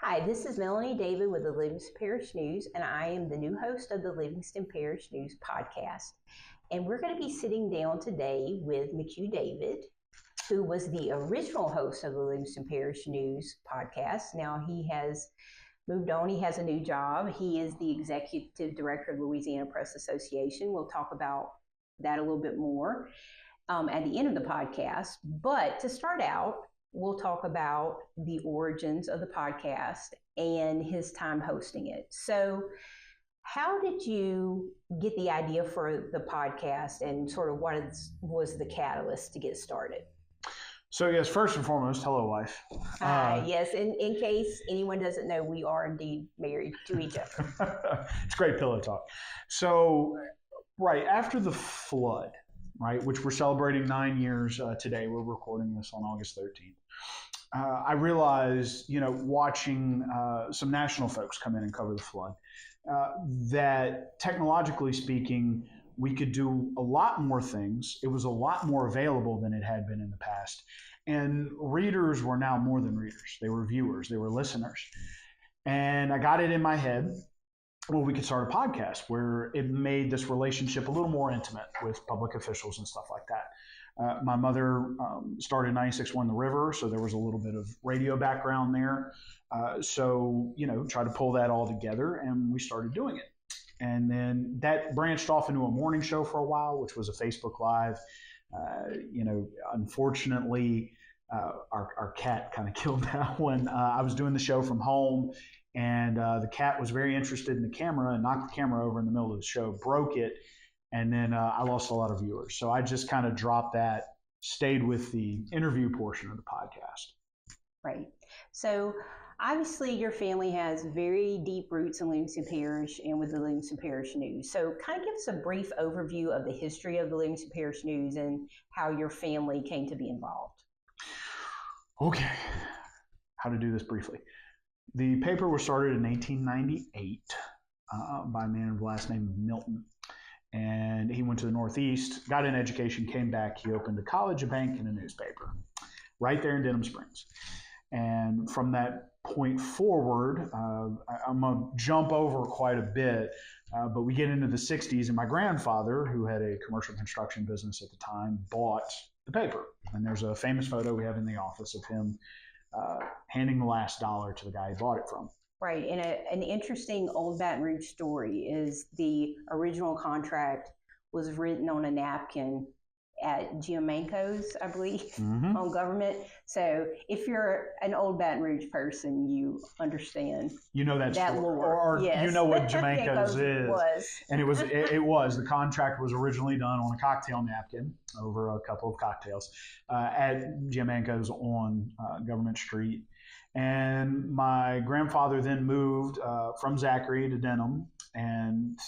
Hi, this is Melanie David with the Livingston Parish News, and I am the new host of the Livingston Parish News podcast. And we're going to be sitting down today with McHugh David, who was the original host of the Livingston Parish News podcast. Now he has moved on. He has a new job. He is the executive director of Louisiana Press Association. We'll talk about that a little bit more at the end of the podcast. But to start out, we'll talk about the origins of the podcast and his time hosting it. So how did you get the idea for the podcast, and sort of what was the catalyst to get started? So yes, first and foremost, hello, wife. Yes, in case anyone doesn't know, we are indeed married to each other. It's great pillow talk. So right after the flood, right, which we're celebrating 9 years today, we're recording this on August 13th. I realized, watching some national folks come in and cover the flood, that technologically speaking, we could do a lot more things. It was a lot more available than it had been in the past. And readers were now more than readers. They were viewers. They were listeners. And I got it in my head, well, we could start a podcast where it made this relationship a little more intimate with public officials and stuff like that. My mother started 96.1 The River, so there was a little bit of radio background there. So, try to pull that all together, and we started doing it. And then that branched off into a morning show for a while, which was a Facebook Live. Unfortunately, our cat kind of killed that one. I was doing the show from home, and the cat was very interested in the camera and knocked the camera over in the middle of the show, broke it, and then I lost a lot of viewers. So I just kind of dropped that, stayed with the interview portion of the podcast. Right. So obviously your family has very deep roots in Livingston Parish and with the Livingston Parish News. So kind of give us a brief overview of the history of the Livingston Parish News and how your family came to be involved. Okay. How to do this briefly. The paper was started in 1898 by a man of the last name of Milton. And he went to the Northeast, got an education, came back. He opened a college, a bank, and a newspaper right there in Denham Springs. And from that point forward, I'm going to jump over quite a bit, but we get into the 60s, and my grandfather, who had a commercial construction business at the time, bought the paper. And there's a famous photo we have in the office of him handing the last dollar to the guy he bought it from. Right, and an interesting Old Baton Rouge story is the original contract was written on a napkin at Giamenco's, I believe, on government. So if you're an Old Baton Rouge person, you understand. You know that lore. Or yes. You know what Giamenco's is. Was. And it was. The contract was originally done on a cocktail napkin over a couple of cocktails at Giamenco's on Government Street. And my grandfather then moved from Zachary to Denham and,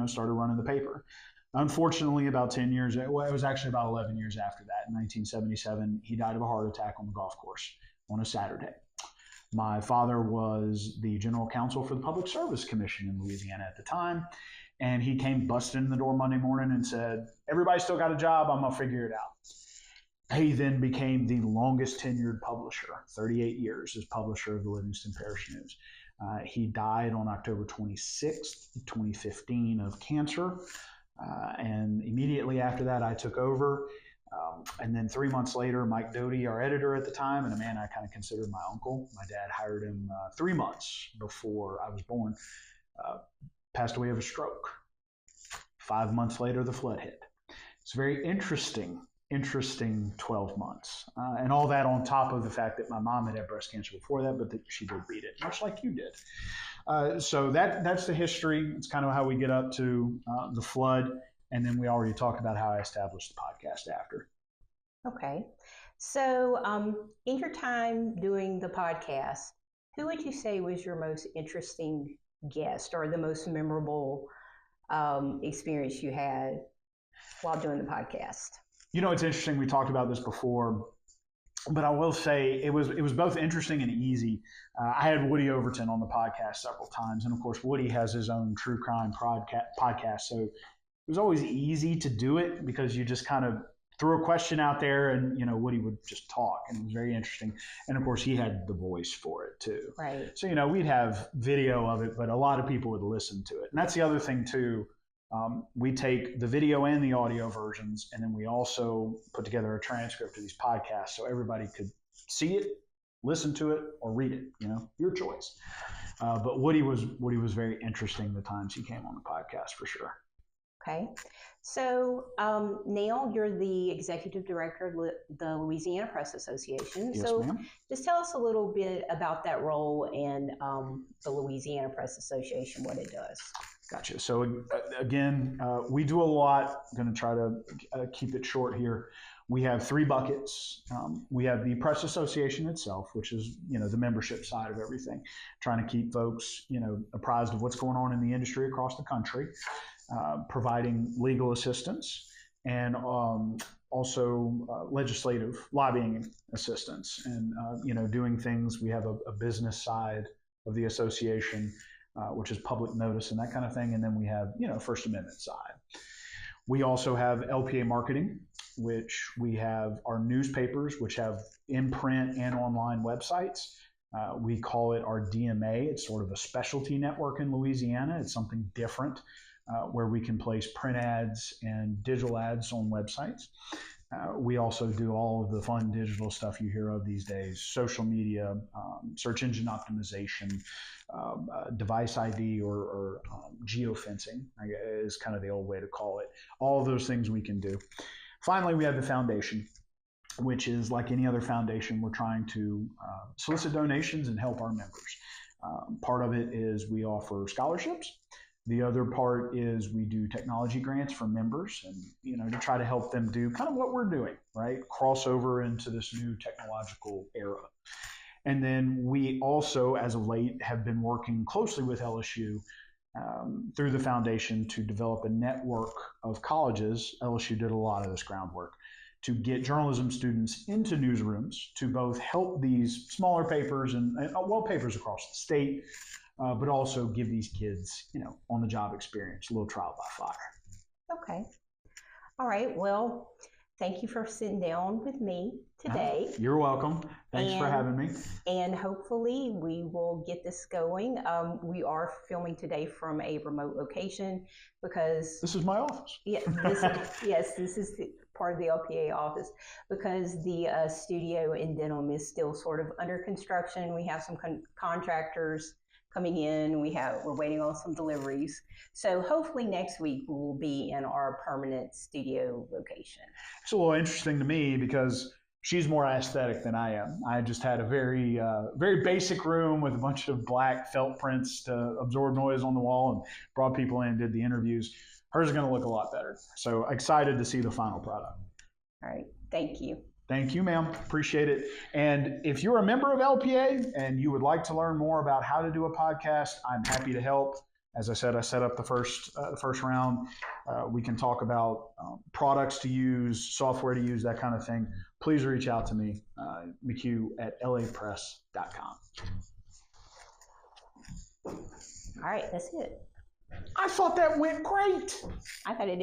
started running the paper. Unfortunately, about 10 years, it was actually about 11 years after that, in 1977, he died of a heart attack on the golf course on a Saturday. My father was the general counsel for the Public Service Commission in Louisiana at the time, and he came busting in the door Monday morning and said, "Everybody still got a job, I'm going to figure it out." He then became the longest tenured publisher, 38 years as publisher of the Livingston Parish News. He died on October 26th, 2015 of cancer. And immediately after that, I took over. And then 3 months later, Mike Doty, our editor at the time, and a man I kind of considered my uncle, my dad hired him 3 months before I was born, passed away of a stroke. 5 months later, the flood hit. It's very interesting 12 months. And all that on top of the fact that my mom had breast cancer before that, but that she did beat it, much like you did. So that's the history. It's kind of how we get up to the flood. And then we already talked about how I established the podcast after. Okay. So in your time doing the podcast, who would you say was your most interesting guest or the most memorable experience you had while doing the podcast? It's interesting. We talked about this before, but I will say it was both interesting and easy. I had Woody Overton on the podcast several times, and of course, Woody has his own true crime podcast, so it was always easy to do it because you just kind of threw a question out there, and Woody would just talk, and it was very interesting. And of course, he had the voice for it too. Right. So we'd have video of it, but a lot of people would listen to it. And that's the other thing too. We take the video and the audio versions, and then we also put together a transcript of these podcasts so everybody could see it, listen to it, or read it. Your choice. But Woody was very interesting the times he came on the podcast, for sure. Okay. So now you're the executive director of the Louisiana Press Association. Yes, so ma'am. Just tell us a little bit about that role and the Louisiana Press Association, what it does. Gotcha. So again, we do a lot. I'm going to try to keep it short here. We have 3 buckets. We have the Press Association itself, which is the membership side of everything, trying to keep folks apprised of what's going on in the industry across the country, providing legal assistance, and also legislative lobbying assistance, and doing things. We have a business side of the association, which is public notice and that kind of thing, and then we have First Amendment side. We also have LPA marketing, which we have our newspapers, which have in-print and online websites. We call it our DMA. It's sort of a specialty network in Louisiana. It's something different, where we can place print ads and digital ads on websites. We also do all of the fun digital stuff you hear of these days: social media, search engine optimization, device ID, or geofencing is kind of the old way to call it. All of those things we can do. Finally, we have the foundation, which is like any other foundation. We're trying to solicit donations and help our members. Part of it is we offer scholarships. The other part is we do technology grants for members, and to try to help them do kind of what we're doing, right? Cross over into this new technological era. And then we also, as of late, have been working closely with LSU through the foundation to develop a network of colleges. LSU did a lot of this groundwork to get journalism students into newsrooms to both help these smaller papers and papers across the state, but also give these kids, on-the-job experience, a little trial by fire. Okay. All right. Well, thank you for sitting down with me today. You're welcome. Thanks for having me. And hopefully we will get this going. We are filming today from a remote location because... This is my office. Yeah, this is part of the LPA office, because the studio in Denham is still sort of under construction. We have some contractors coming in. We're waiting on some deliveries. So hopefully next week we will be in our permanent studio location. It's a little interesting to me because she's more aesthetic than I am. I just had a very basic room with a bunch of black felt prints to absorb noise on the wall, and brought people in and did the interviews. Hers is going to look a lot better. So excited to see the final product. All right. Thank you. Thank you, ma'am. Appreciate it. And if you're a member of LPA and you would like to learn more about how to do a podcast, I'm happy to help. As I said, I set up the first round. We can talk about products to use, software to use, that kind of thing. Please reach out to me, McHugh at lapress.com. All right, that's it. I thought that went great. I thought it did.